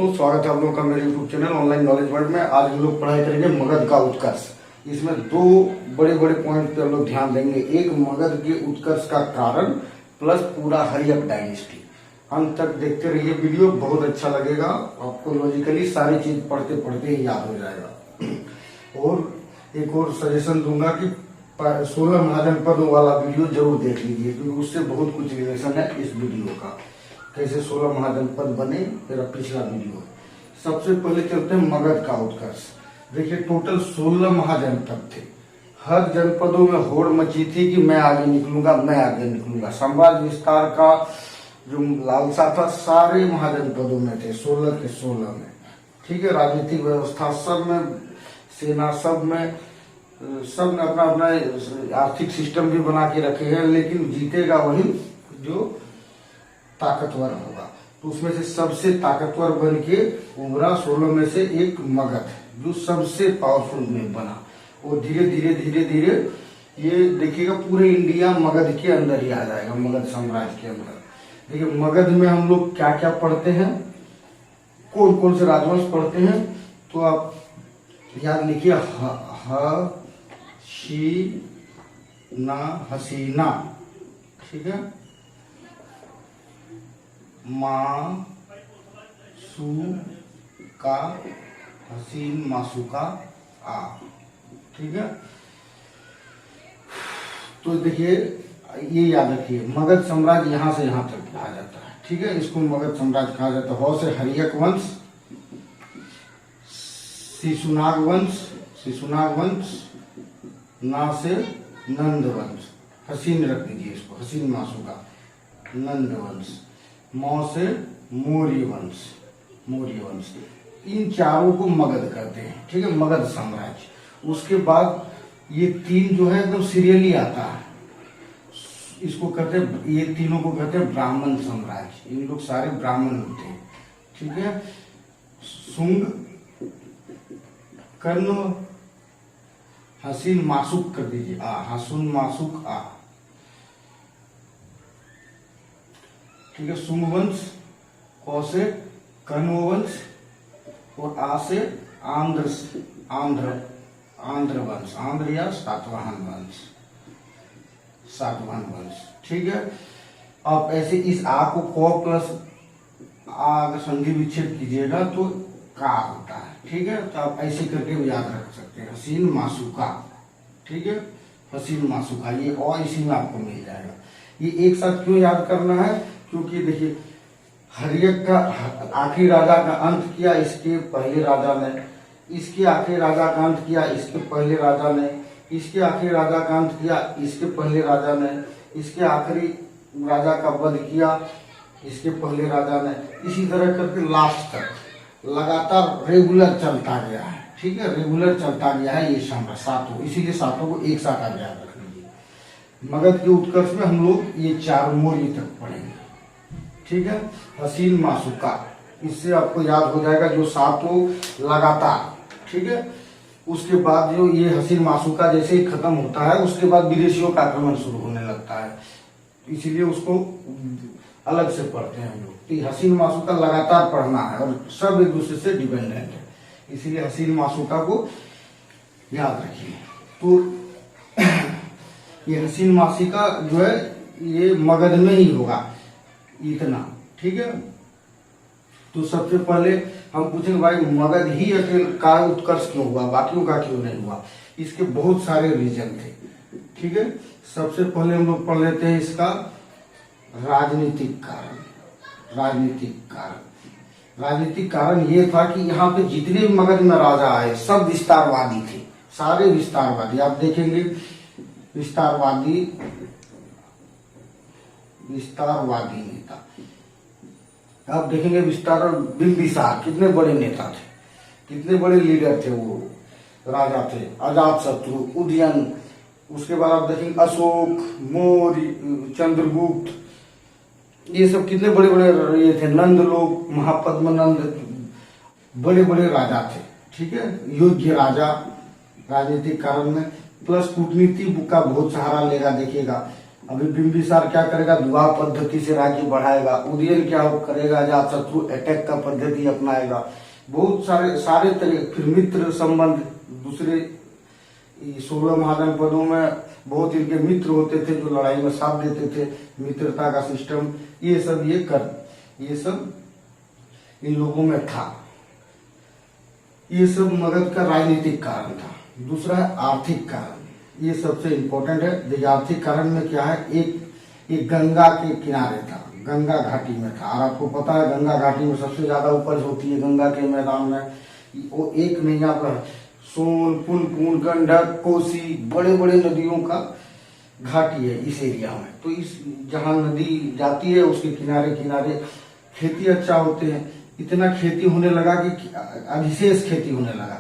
दोस्तों, स्वागत है आप लोगों का मेरे YouTube channel online knowledge world में। आज हम लोग पढ़ाई करेंगे मगध का उत्कर्ष। इसमें दो बड़े बड़े पॉइंट पे हम लोग ध्यान देंगे। एक मगध के उत्कर्ष का कारण प्लस पूरा हर्यक डायनेस्टी। अंत तक देखते रहिए, वीडियो बहुत अच्छा लगेगा आपको। लॉजिकली सारी चीज पढ़ते पढ़ते ही याद हो जाएगा। और एक और सजेशन दूंगा कि 16 महाजनपदों वाला वीडियो जरूर देख लीजिए, क्योंकि उससे बहुत कुछ रिलेशन है इस वीडियो का। कैसे 16 महाजनपद बने, मेरा पिछला वीडियो है। सबसे पहले चलते हैं मगध का उत्कर्ष। देखिए, टोटल 16 महाजनपद थे। हर जनपदों में होड़ मची थी कि मैं आगे निकलूंगा, मैं आगे निकलूंगा। साम्राज्य विस्तार का जो लालसा था सारे महाजनपदों में थे, 16 के 16 में। ठीक है, राजनीतिक व्यवस्था सब में, सेना सब में, सब ने अपना अपना आर्थिक सिस्टम भी बना के रखे हैं, लेकिन जीतेगा वही जो ताकतवर होगा। तो उसमें से सबसे ताकतवर बन के उभरा 16 में से एक मगध, जो सबसे पावरफुल में बना। और धीरे धीरे धीरे धीरे ये देखिएगा पूरे इंडिया मगध के अंदर ही आ जाएगा, मगध साम्राज्य के अंदर। देखिए, मगध में हम लोग क्या क्या पढ़ते हैं, कौन कौन से राजवंश पढ़ते हैं, तो आप याद लिखिए। हसीना, ठीक है, मासूका, हसीन मासूका आ, ठीक है। तो देखिए, ये याद रखिए, मगध साम्राज्य यहां से यहां तक आ जाता है। ठीक है, इसको मगध साम्राज्य कहा जाता है। हौ से हर्यक वंश, शिशुनाग वंश, ना से नंद वंश, हसीन रख दीजिए इसको, हसीन मासूका, नंद वंश। मौ से मौर्य वंश। इन चारों को मगध कहते हैं। ठीक है, मगध साम्राज्य। उसके बाद ये तीन जो है एकदम सीरियली आता है, इसको कहते हैं, ये तीनों को कहते हैं ब्राह्मण साम्राज्य। इन लोग सारे ब्राह्मण होते हैं। ठीक है, शुंग, कर्ण, हसीन मासूक कर दीजिए, हसून मासूक आ। ठीक है, शुंग वंश, कौ से कण्व वंश, और आ से आंध्र वंश, आंध्र या सातवाहन वंश। ठीक है, अब ऐसे इस आ को कौ प्लस आ अगर संधि विच्छेद कीजिएगा तो का होता है। ठीक है, तो आप ऐसे करके भी याद रख सकते हैं, हसीन मासूका। ठीक है, हसीन मासूका, ये और इसी में आपको मिल जाएगा। ये एक साथ क्यों याद करना है, क्योंकि देखिए, हर्यक का आखिरी राजा का अंत किया इसके पहले राजा ने, इसके आखिरी राजा का अंत किया इसके पहले राजा ने, इसके आखिरी राजा का अंत किया इसके पहले राजा ने, इसके आखिरी राजा का वध किया इसके पहले राजा ने। इसी तरह करके लास्ट तक लगातार रेगुलर चलता गया है। ठीक है, रेगुलर चलता गया है ये साम्राज्य, सातों, इसीलिए सातों को एक साथ आप याद रख लीजिए। मगध के उत्कर्ष में हम लोग ये 4 मौर्य तक पढ़ेंगे। ठीक है, हसीन मासूका, इससे आपको याद हो जाएगा जो सातों लगातार। ठीक है, उसके बाद जो ये हसीन मासूका जैसे ही खत्म होता है, उसके बाद विदेशियों का आक्रमण शुरू होने लगता है, इसीलिए उसको अलग से पढ़ते हैं हम लोग। तो हसीन मासूका लगातार पढ़ना है और सब एक दूसरे से डिपेंडेंट है, इसीलिए हसीन मासूका को याद रखिए। तो ये हसीन मासूका जो है ये मगध में ही होगा इतना। ठीक है, तो सबसे पहले हम पूछेंगे, भाई मगध ही अकेले का उत्कर्ष क्यों हुआ, बाकियों का क्यों नहीं हुआ? इसके बहुत सारे रीजन थे। ठीक है, सबसे पहले हम लोग पढ़ लेते हैं इसका राजनीतिक कारण ये था कि यहाँ पे जितने भी मगध में राजा आए सब विस्तारवादी थे, सारे विस्तारवादी। आप देखेंगे विस्तारवादी नेता, आप देखेंगे बिंबिसार कितने बड़े नेता थे, कितने बड़े लीडर थे, वो राजा थे। अजातशत्रु, उदयन, उसके बाद आप देखेंगे अशोक, मौर्य, चंद्रगुप्त, ये सब कितने बड़े बड़े ये थे। नंद लोग, महापद्मनंद, बड़े बड़े राजा थे। ठीक है, योग्य राजा, राजनीतिक कारण में, प्लस कूटनीति का बहुत सहारा लेगा। देखिएगा, अभी बिंबिसार क्या करेगा, द्वार पद्धति से राज्य बढ़ाएगा। उदयन क्या करेगा, अजातशत्रु अटैक का पद्धति अपनाएगा। बहुत सारे तरह, फिर मित्र संबंध, दूसरे 16 महाजनपदों में बहुत इनके मित्र होते थे जो लड़ाई में साथ देते थे, मित्रता का सिस्टम, ये सब इन लोगों में था। ये सब मगध का राजनीतिक कारण था। दूसरा है आर्थिक कारण, ये सबसे इम्पोर्टेंट है। देखिए आर्थिक कारण में क्या है, एक गंगा के किनारे था, गंगा घाटी में था। और आपको पता है गंगा घाटी में सबसे ज्यादा उपज होती है गंगा के मैदान में। वो एक नहीं, यहाँ पर सोन, पुनपुन, गंडक, कोसी, बड़े बड़े नदियों का घाटी है इस एरिया में। तो इस जहाँ नदी जाती है उसके किनारे किनारे खेती अच्छा होते हैं। इतना खेती होने लगा कि अधिशेष खेती होने लगा।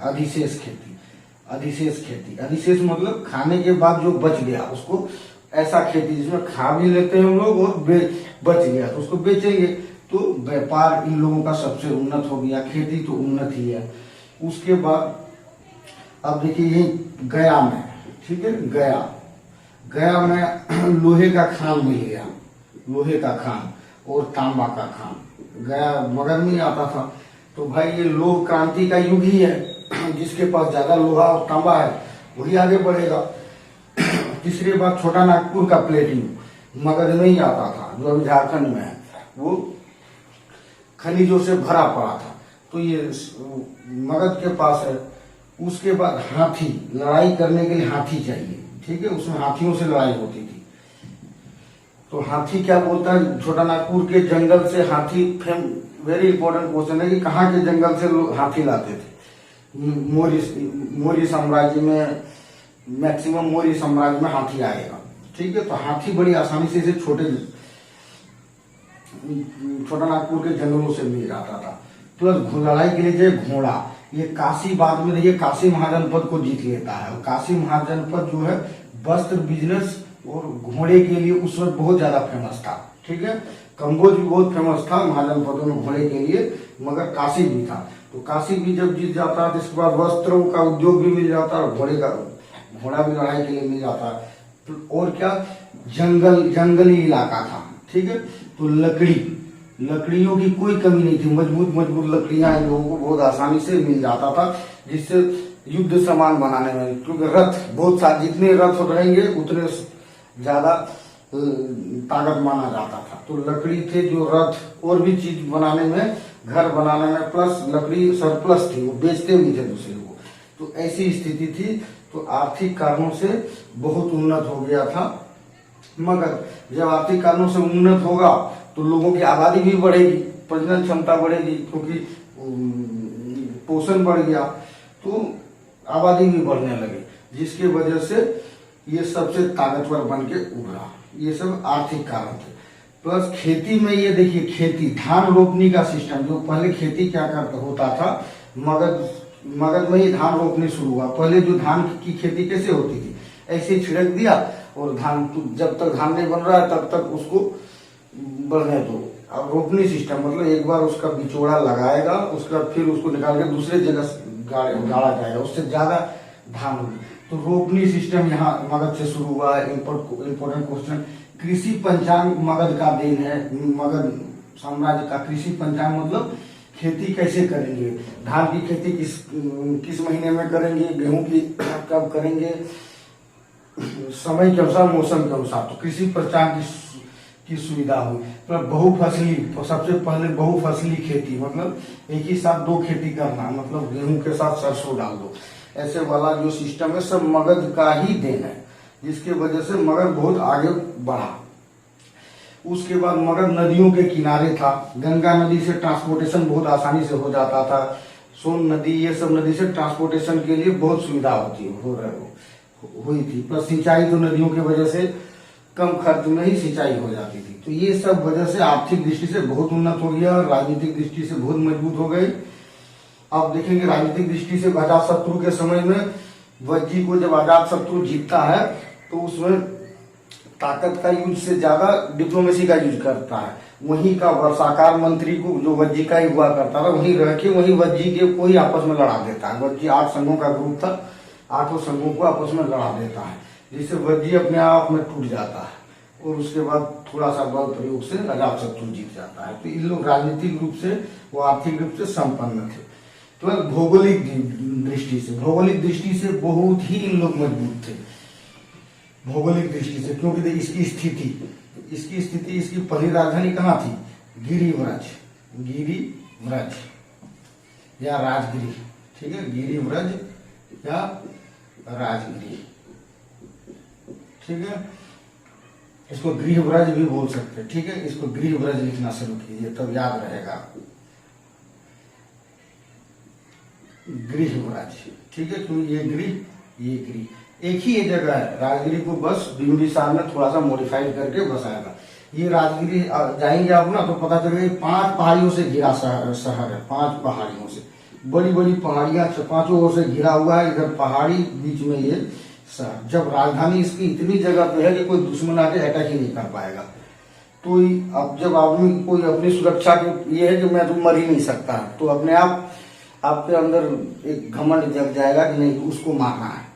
अधिशेष मतलब खाने के बाद जो बच गया उसको, ऐसा खेती जिसमें खा भी लेते हैं हम लोग और बच गया तो उसको बेचेंगे। तो व्यापार इन लोगों का सबसे उन्नत हो गया। खेती तो उन्नत ही है। उसके बाद अब देखिए यही गया में, ठीक है, गया में लोहे का खान मिल गया, लोहे का खान और तांबा का खान। गया मगध में आता था। तो भाई ये लोह क्रांति का युग ही है। जिसके पास ज्यादा लोहा और तांबा है वही आगे बढ़ेगा। तीसरी बात, छोटा नागपुर का प्लेटिंग मगध में ही आता था, जो अभी झारखंड में है। वो खनिजों से भरा पड़ा था, तो ये मगध के पास है। उसके बाद हाथी, लड़ाई करने के लिए हाथी चाहिए, ठीक है, उसमें हाथियों से लड़ाई होती थी। तो हाथी क्या बोलता है, छोटा नागपुर के जंगल से हाथी, वेरी इंपॉर्टेंट क्वेश्चन है कि कहाँ के जंगल से लोग हाथी लाते थे। मौर्य साम्राज्य में, मैक्सिमम मौर्य साम्राज्य में हाथी आएगा, ठीक है। तो हाथी बड़ी आसानी से इसे छोटा नागपुर के जंगलों से मिल जाता था। प्लस लड़ाई के लिए जो घोड़ा, ये काशी बाद में देखिए काशी महाजनपद को जीत लेता है। और काशी महाजनपद जो है वस्त्र बिजनेस और घोड़े के लिए उस वक्त बहुत ज्यादा फेमस था, ठीक है। कम्बोज भी बहुत फेमस था महाजनपदों में घोड़े के लिए, मगर काशी भी था। तो काशी भी जब जीत जाता है तो इसके बाद वस्त्रों का उद्योग भी मिल जाता है और घोड़ा भी लड़ाई के लिए मिल जाता है। तो और क्या, जंगली इलाका था, ठीक है। तो लकड़ियों की कोई कमी नहीं थी। मजबूत लकड़ियां इन लोगों को बहुत आसानी से मिल जाता था, जिससे युद्ध सामान बनाने में, क्योंकि रथ बहुत सारे, जितने रथ रहेंगे उतने ज्यादा ताकत माना जाता था। तो लकड़ी थे जो रथ और भी चीज बनाने में, घर बनाने में, प्लस लकड़ी सरप्लस थी, वो बेचते भी थे दूसरे को। तो ऐसी स्थिति थी। तो आर्थिक कारणों से बहुत उन्नत हो गया था। मगर जब आर्थिक कारणों से उन्नत होगा तो लोगों की आबादी भी बढ़ेगी, प्रजनन क्षमता बढ़ेगी, क्योंकि पोषण बढ़ गया तो आबादी भी बढ़ने लगी, जिसकी वजह से ये सबसे ताकतवर बन के उभरा। ये सब आर्थिक कारण थे। प्लस खेती में ये देखिए, खेती धान रोपनी का सिस्टम, जो पहले खेती क्या होता था, मगध में ही धान रोपनी शुरू हुआ। पहले जो धान की खेती कैसे होती थी, ऐसे छिड़क दिया और धान, जब तक धान नहीं बन रहा है तब तक उसको बढ़ने दो। अब रोपनी सिस्टम मतलब एक बार उसका बिचौड़ा लगाएगा, उसका फिर उसको निकाल के दूसरे जगह गाड़ा जाएगा, उससे ज्यादा धान होगी। तो रोपनी सिस्टम यहाँ मगध से शुरू हुआ है। इम्पोर्टेंट क्वेश्चन, कृषि पंचांग मगध का देन है। मगध साम्राज्य का कृषि पंचांग मतलब खेती कैसे करेंगे, धान की खेती किस महीने में करेंगे, गेहूं की कब करेंगे, समय के अनुसार, मौसम के अनुसार। तो कृषि पंचांग की सुविधा हुई। मतलब बहुफसली, सबसे पहले बहुफसली खेती, मतलब एक ही साथ दो खेती करना, मतलब गेहूं के साथ सरसों डाल दो, ऐसे वाला जो सिस्टम है सब मगध का ही देन है, जिसके वजह से मगध बहुत आगे बढ़ा। उसके बाद मगध नदियों के किनारे था। गंगा नदी से ट्रांसपोर्टेशन बहुत आसानी से हो जाता था। सोन नदी, ये सब नदी से ट्रांसपोर्टेशन के लिए बहुत सुविधा हुई थी। प्लस सिंचाई तो नदियों की वजह से कम खर्च में ही सिंचाई हो जाती थी। तो ये सब वजह से आर्थिक दृष्टि से बहुत उन्नत हो गया और राजनीतिक दृष्टि से बहुत मजबूत हो गई। आप देखेंगे राजनीतिक दृष्टि से अजातशत्रु के समय में वज्जी को जब अजातशत्रु जीतता है तो उसमें ताकत का यूज से ज्यादा डिप्लोमेसी का यूज करता है। वहीं का वर्षाकार मंत्री को, जो वज्जी का ही हुआ करता था, वहीं रह के वहीं वज्जी के को ही आपस में लड़ा देता है। वज्जी 8 संघों का ग्रुप था, 8 संघों को आपस में लड़ा देता है, जिससे वज्जी अपने आप में टूट जाता है। और उसके बाद थोड़ा सा बल प्रयोग से अजातशत्रु जीत जाता है। तो इन लोग राजनीतिक रूप से वो आर्थिक रूप से संपन्न थे। तो भौगोलिक दृष्टि से बहुत ही इन लोग मजबूत थे भौगोलिक दृष्टि से, क्योंकि इसकी स्थिति इसकी पहली राजधानी कहाँ थी? गिरिव्रज या राजगिरी, ठीक है, गिरिव्रज या राजगिरी, ठीक है। इसको गृहव्रज भी बोल सकते हैं, ठीक है। इसको गृहव्रज लिखना शुरू कीजिए तब याद रहेगा, गृहव्रज, ठीक है। क्योंकि ये गृह एक ही ये जगह है। राजगिरी को बस बिंबिसार में थोड़ा सा मॉडिफाई करके बसाया था। ये राजगिरी जाएंगे आप ना तो पता चलेगा 5 पहाड़ियों से घिरा शहर है, 5 पहाड़ियों से, बड़ी बड़ी पहाड़ियां 5 ओर से घिरा हुआ है। इधर पहाड़ी, बीच में ये शहर। जब राजधानी इसकी इतनी जगह पे है कि कोई दुश्मन आके अटैक ही नहीं कर पाएगा। तो अब जब आदमी कोई अपनी सुरक्षा के ये है कि मैं तो मर ही नहीं सकता, तो अपने आप आपके अंदर एक घमंड जग जाएगा कि नहीं उसको मारना है,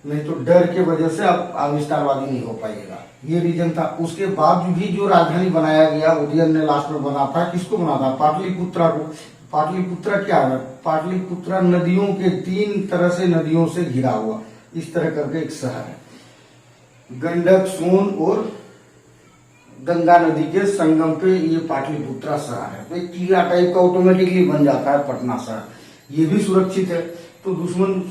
नहीं तो डर के वजह से आप आविष्कारवादी नहीं हो पाइएगा। ये रीजन था। उसके बाद भी जो राजधानी बनाया गया उदयन ने लास्ट में बना था, किसको बना था? पाटलिपुत्रा को। पाटलिपुत्रा क्या है? पाटलिपुत्रा नदियों के 3 तरह से नदियों से घिरा हुआ इस तरह करके एक शहर है। गंडक, सोन और गंगा नदी के संगम पे ये पाटलिपुत्रा शहर है। तो एक किला टाइप का ऑटोमेटिकली बन जाता है पटना शहर। ये भी सुरक्षित है, तो दुश्मन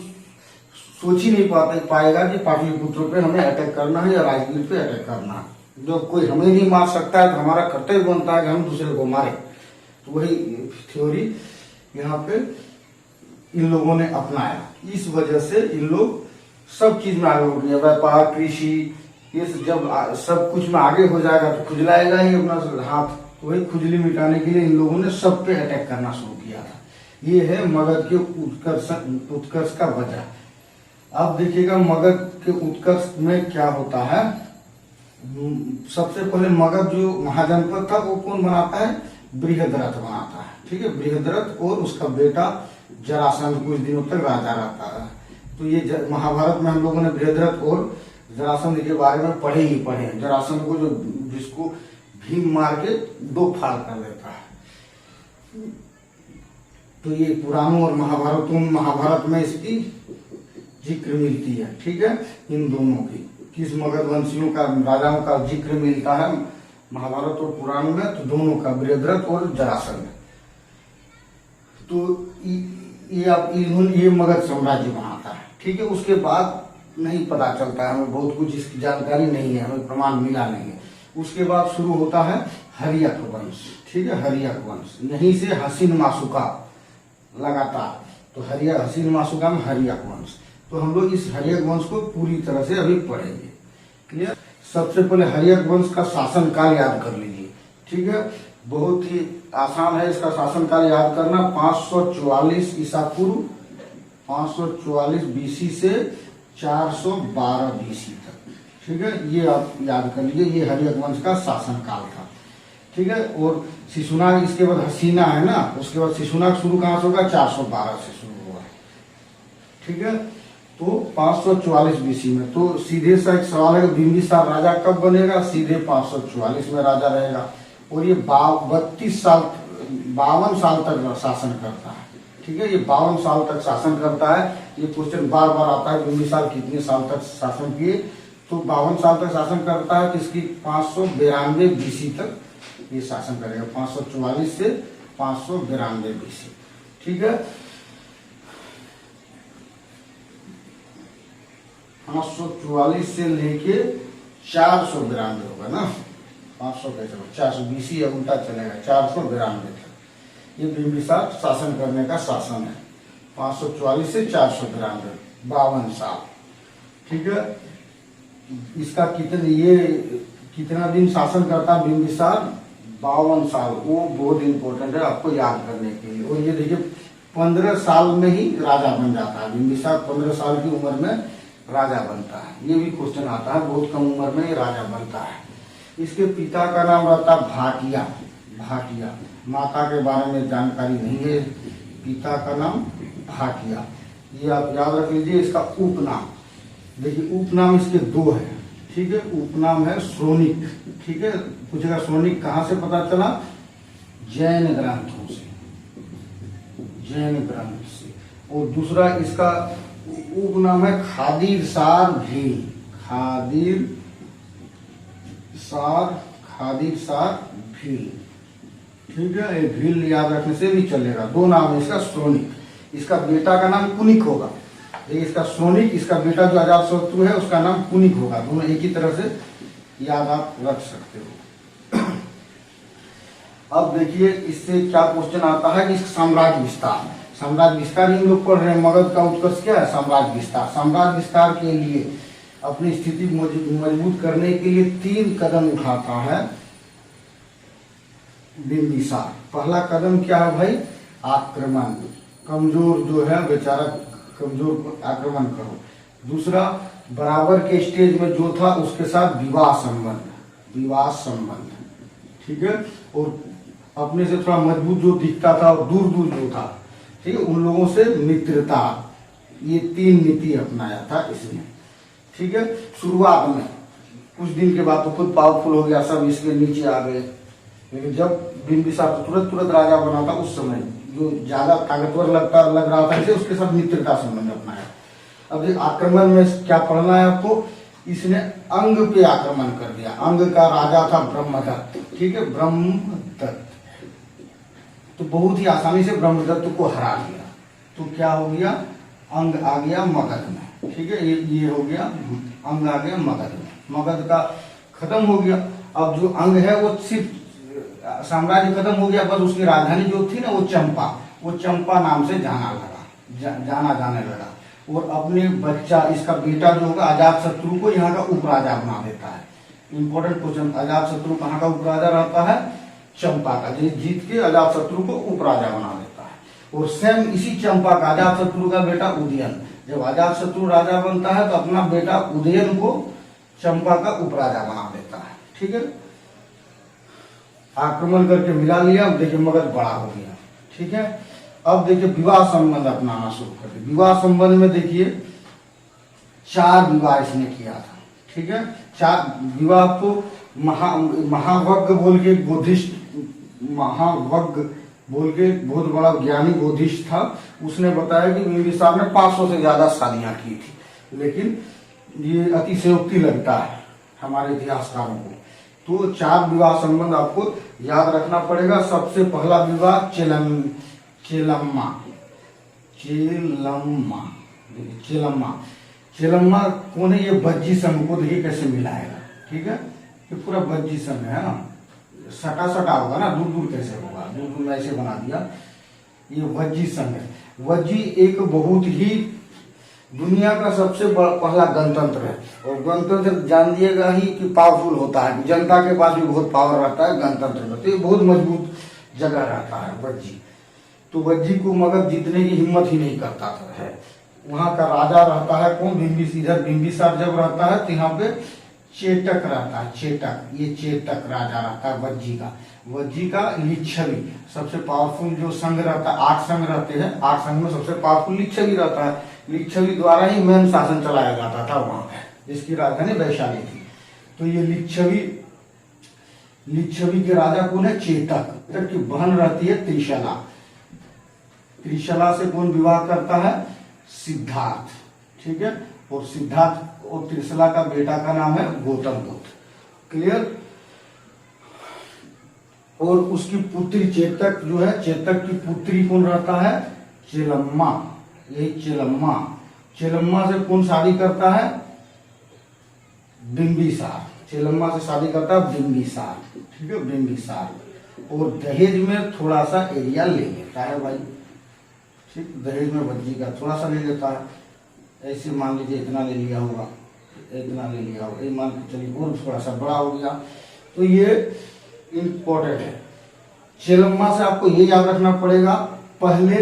सोच ही नहीं पाएगा कि पाटलिपुत्र पे हमें अटैक करना है या राजगीर पे अटैक करना है। जब कोई हमें नहीं मार सकता है तो हमारा कर्तव्य बनता है कि हम दूसरे को मारे। तो वही थ्योरी यहाँ पे इन लोगों ने अपनाया। इस वजह से इन लोग सब चीज में आगे हो गया, व्यापार, कृषि, ये जब सब कुछ में आगे हो जाएगा तो खुजलाएगा ही अपना हाथ। तो वही खुजली मिटाने के लिए इन लोगों ने सब पे अटैक करना शुरू किया था। ये है मगध के उत्कर्ष का वजह। अब देखिएगा मगध के उत्कर्ष में क्या होता है। सबसे पहले मगध जो महाजनपद था वो कौन बनाता है? बृहद्रथ बनाता है, ठीक है। बृहद्रथ और उसका बेटा जरासंध कुछ दिनों तक राजा रहता है। तो ये महाभारत में हम लोगों ने बृहद्रथ और जरासंध के बारे में पढ़े हैं। जरासंध को जिसको भीम मार के 2 फाड़ कर देता है। तो ये पुराणों और महाभारत में इसकी जिक्र मिलती है, ठीक है। इन दोनों की किस मगध वंशियों का राजाओं का जिक्र मिलता है महाभारत और पुराण में, तो दोनों का, बृहद्रथ और जरासंध। तो ये मगध साम्राज्य बनाता है, ठीक है। उसके बाद नहीं पता चलता है हमें, बहुत कुछ इसकी जानकारी नहीं है, हमें प्रमाण मिला नहीं है। उसके बाद शुरू होता है हर्यक वंश, ठीक है। हर्यक वंश, यहीं से हसीन मासुका लगातार। तो हसीन मासुका में हर्यक वंश। तो हम लोग इस हर्यक वंश को पूरी तरह से अभी पढ़ेंगे, क्लियर। सबसे पहले हर्यक वंश का शासनकाल याद कर लीजिए, ठीक है। बहुत ही आसान है इसका शासनकाल याद करना। 544 ईसा पूर्व, 544 बीसी से 412 बीसी तक, ठीक है। ये आप याद कर लीजिए, ये हर्यक वंश का शासनकाल था, ठीक है। और शिशुनाग, इसके बाद हसीना है ना, उसके बाद शिशुनाग शुरू कहां से होगा? 412 से शुरू हुआ, ठीक है। तो 544 बीसी में, तो सीधे सा एक सवाल है कि बिंबिसार राजा कब बनेगा? सीधे 544 में राजा रहेगा। और ये 52 साल तक शासन करता है, ठीक है। ये 52 साल तक शासन करता है। ये क्वेश्चन बार बार आता है, बिंबिसार कितने साल तक शासन किए? तो 52 साल तक शासन करता है। किसकी? 592 बीसी तक ये शासन करेगा, 544 से 592 बीसी, ठीक है। 544 से लेके 492 होगा ना, 500 कैसे 400 बीसी या उल्टा चलेगा, 492 तक ये बिंबिसार शासन करने का शासन है। 544 से 492, 52 साल, ठीक है। इसका कितना दिन शासन करता है बिंबिसार? 52 साल। वो बहुत इंपॉर्टेंट है आपको याद करने के लिए। और ये देखिए 15 साल में ही राजा बन जाता है बिंबिसार। 15 साल की उम्र में राजा बनता है। ये भी क्वेश्चन आता है, बहुत कम उम्र में राजा बनता है। इसके पिता का नाम रहता है भाटिया। माता के बारे में जानकारी नहीं है। पिता का नाम भाटिया, ये आप याद रख लीजिए। इसका उपनाम देखिए, उपनाम इसके 2 है, ठीक है, उपनाम है श्रोणिक। ठीक है, पूछेगा श्रोणिक कहां से पता चला? जैन ग्रंथों से, जैन ग्रंथ से। और दूसरा इसका उपनाम है खादीर सार भील। खादीर सार भील। ठीक है, ये भील याद रखने से भी चलेगा। दो नाम है इसका श्रोणिक। इसका बेटा का नाम कुनिक होगा। देखिए, इसका श्रोणिक, इसका बेटा जो अजातशत्रु है उसका नाम कुनिक होगा। दोनों एक ही तरह से याद आप रख सकते हो। अब देखिए इससे क्या क्वेश्चन आता है कि साम्राज्य विस्तार। साम्राज्य विस्तार इन लोग पढ़ रहे हैं। मगध का उत्कर्ष क्या है? साम्राज्य विस्तार। साम्राज्य विस्तार के लिए अपनी स्थिति मजबूत करने के लिए 3 कदम उठाता है बिंबिसार। पहला कदम क्या है भाई? आक्रमण। कमजोर जो है बेचारा, कमजोर पर आक्रमण करो। दूसरा, बराबर के स्टेज में जो था उसके साथ विवाह संबंध। ठीक है, और अपने से थोड़ा मजबूत जो दिखता था और दूर दूर जो था, ठीक है, उन लोगों से मित्रता। ये 3 नीति अपनाया था इसने। ठीक है, शुरुआत में कुछ दिन के बाद तो खुद पावरफुल हो गया, सब इसके नीचे आ गए। लेकिन जब बिंबिसार तुरंत राजा बना था, उस समय जो ज्यादा ताकतवर लग रहा था इसे, उसके साथ मित्रता संबंध अपनाया। अब ये आक्रमण में क्या पढ़ना है आपको? इसने अंग पे आक्रमण कर दिया। अंग का राजा था ब्रह्मदत्त। ठीक है, ब्रह्मदत्त तो बहुत ही आसानी से ब्रह्मदत्त को हरा दिया। तो क्या हो गया? अंग आ गया मगध में। ठीक है, ये हो गया, अंग आ गया मगध में। मगध का खत्म हो गया। अब जो अंग है वो सिर्फ साम्राज्य खत्म हो गया, बस उसकी राजधानी जो थी ना वो चंपा नाम से जाना जाने लगा। और अपने बच्चा, इसका बेटा जो होगा अजातशत्रु को यहाँ का उपराजा बना देता है। इंपॉर्टेंट क्वेश्चन, अजातशत्रु कहाँ का उपराजा रहता है? चंपा का। जीत के अजातशत्रु को उपराजा बना देता है। और सेम इसी चंपा का अजातशत्रु का बेटा उदयन, जब अजातशत्रु राजा बनता है तो अपना बेटा उदयन को चंपा का उपराजा बना देता है। ठीक है, आक्रमण करके मिला लिया। अब देखिए मगध बड़ा हो गया। ठीक है, अब देखिए विवाह संबंध अपनाना शुरू कर दिया। विवाह संबंध में देखिए 4 विवाह इसने किया था। ठीक है, 4 विवाह को महावग्ग बोल के बुद्धिस्ट, महावग्ग बोल के बहुत बड़ा ज्ञानी बुद्धिस्ट था, उसने बताया कि बिंबिसार ने 500 से ज्यादा शादियां की थी। लेकिन ये अतिशयोक्ति लगता है हमारे इतिहासकारों को। तो 4 विवाह संबंध आपको याद रखना पड़ेगा। सबसे पहला विवाह चेलम्मा कौन है? ये बज्जी संघ को देखिए कैसे मिलाएगा। ठीक है, ये पूरा बज्जी संघ है ना, सटा होगा ना, दूर दूर कैसे होगा? दूर दूर में ऐसे बना दिया। ये वज्जी संघ है। वज्जी एक बहुत ही दुनिया का सबसे पहला गणतंत्र है। और गणतंत्र जान दिएगा ही कि पावरफुल होता है, जनता के पास भी बहुत पावर रहता है गणतंत्र में। तो ये बहुत मजबूत जगह रहता है वज्जी। तो वज्जी को मगध जीतने की हिम्मत ही नहीं करता था है। वहां का राजा रहता है कौन? इधर बिंबिसार जब रहता है तो यहाँ पे चेटक रहता है। चेटक, ये चेटक राजा रहता है वज्जी का। वज्जी का लिच्छवी सबसे पावरफुल जो संघ रहता है, 8 संघ रहते हैं, 8 संघ में सबसे पावरफुल लिच्छवी रहता है। लिच्छवी द्वारा ही मेन शासन चलाया जाता था वहां पे, जिसकी राजधानी वैशाली थी। तो ये लिच्छवी के राजा कौन है? चेतक। चेतक की बहन रहती है त्रिशला। त्रिशला से कौन विवाह करता है? सिद्धार्थ। ठीक है, और सिद्धार्थ और त्रिशला का बेटा का नाम है गौतम बुद्ध। क्लियर? और उसकी पुत्री चेतक जो है, चेतक की पुत्री कौन रहता है? चेलम्मा। यही चेलम्मा से कौन शादी करता है? बिंबिसार। चेलम्मा से शादी करता है बिंबिसार। ठीक है, बिंबिसार। और दहेज में थोड़ा सा एरिया ले लेता है भाई। ठीक, दहेज में वज्जी का थोड़ा सा ले लेता है। ऐसे मान लीजिए इतना ले लिया होगा, इतना ले लिया होगा, ये मान के चलिए और थोड़ा सा बड़ा हो गया। तो ये इम्पोर्टेंट है। चेलम्मा से आपको ये याद रखना पड़ेगा, पहले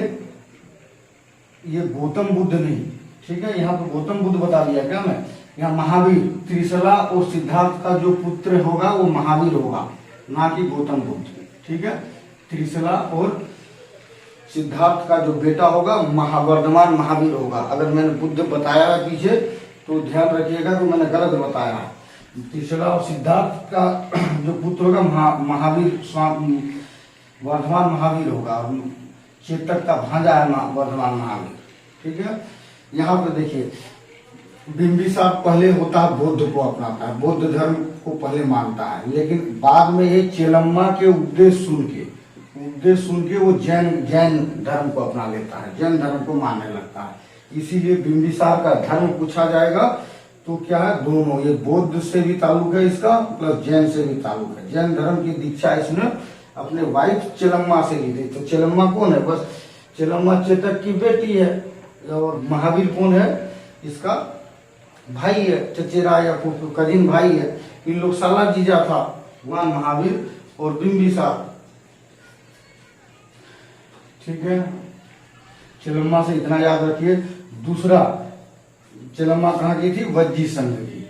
ये गौतम बुद्ध नहीं। ठीक है, यहाँ पे गौतम बुद्ध बता दिया क्या मैं? यहाँ महावीर, त्रिशला और सिद्धार्थ का जो पुत्र होगा वो महावीर होगा, ना कि गौतम बुद्ध। ठीक है, त्रिशला और सिद्धार्थ का जो बेटा होगा वर्धमान महावीर होगा। अगर मैंने बुद्ध बताया है पीछे तो ध्यान रखिएगा कि मैंने गलत बताया है। तीसरा और सिद्धार्थ का जो पुत्र होगा महावीर स्वामी वर्धमान महावीर होगा, और चेतक का भांजा है वर्धमान महावीर। ठीक है, यहाँ पे देखिए बिंबिसार पहले होता है बौद्ध को अपनाता है, बौद्ध धर्म को पहले मानता है, लेकिन बाद में ये चेलम्मा के उपदेश सुन के वो जैन धर्म को अपना लेता है, जैन धर्म को मानने लगता है। इसीलिए बिंबिसार का धर्म पूछा जाएगा तो क्या है, दोनों, ये बौद्ध से भी ताल्लुक है इसका प्लस जैन से भी ताल्लुक है। जैन धर्म की दीक्षा इसने अपने वाइफ चेलम्मा से ली थी। तो चेलम्मा कौन है, बस चेलम्मा चेतक की बेटी है, और महावीर कौन है, इसका भाई है, चचेरा या कजिन भाई है। इन लोग साला जीजा था भगवान महावीर और बिंबिसार। ठीक है, चेलम्मा से इतना याद रखिए। दूसरा, चेलम्मा कहाँ की थी, वज्जी संघ की।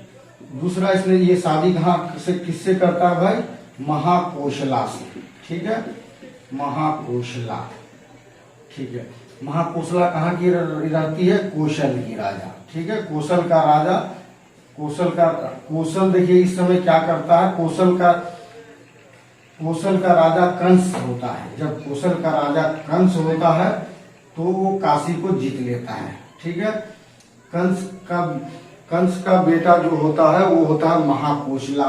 दूसरा, इसने ये शादी कहाँ से किससे करता है भाई, महाकोशला से। ठीक है, महाकोशला। ठीक है, महाकोशला कहाँ की रहती है, कौशल की राजा। ठीक है, कौशल का राजा, कौशल देखिए इस समय क्या करता है, कौशल का राजा कंस होता है। जब कौशल का राजा कंस होता है तो वो काशी को जीत लेता है। ठीक है, कंस का बेटा जो होता है वो होता है महाकोशला।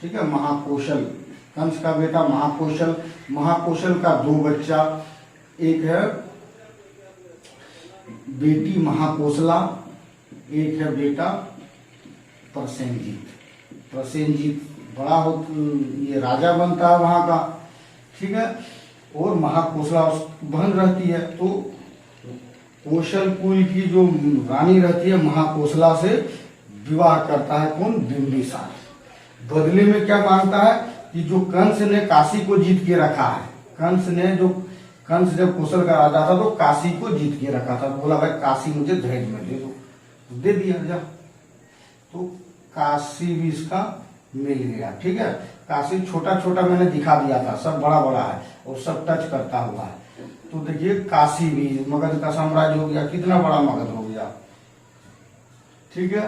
ठीक है, महाकोशल, कंस का बेटा महाकोशल। महाकोशल का दो बच्चा, एक है बेटी महाकोशला, एक है बेटा प्रसेनजीत। प्रसेनजीत बड़ा हो ये राजा बनता है वहां का। ठीक है, और महाकोशला बहन रहती है। तो कौशल कुल की जो रानी रहती है महाकोशला से विवाह करता है कौन, बिंबिसार। बदले में क्या मांगता है कि जो कंस ने काशी को जीत के रखा है, कंस जब कौशल का राजा था तो काशी को जीत के रखा था, बोला भाई काशी मुझे दहेज में दे दो, दे दिया जा। तो काशी भी इसका मिल गया। ठीक है, काशी छोटा छोटा मैंने दिखा दिया था, सब बड़ा बड़ा है और सब टच करता हुआ है। तो देखिए काशी भी, मगध का साम्राज्य हो गया, कितना बड़ा मगध हो गया। ठीक है,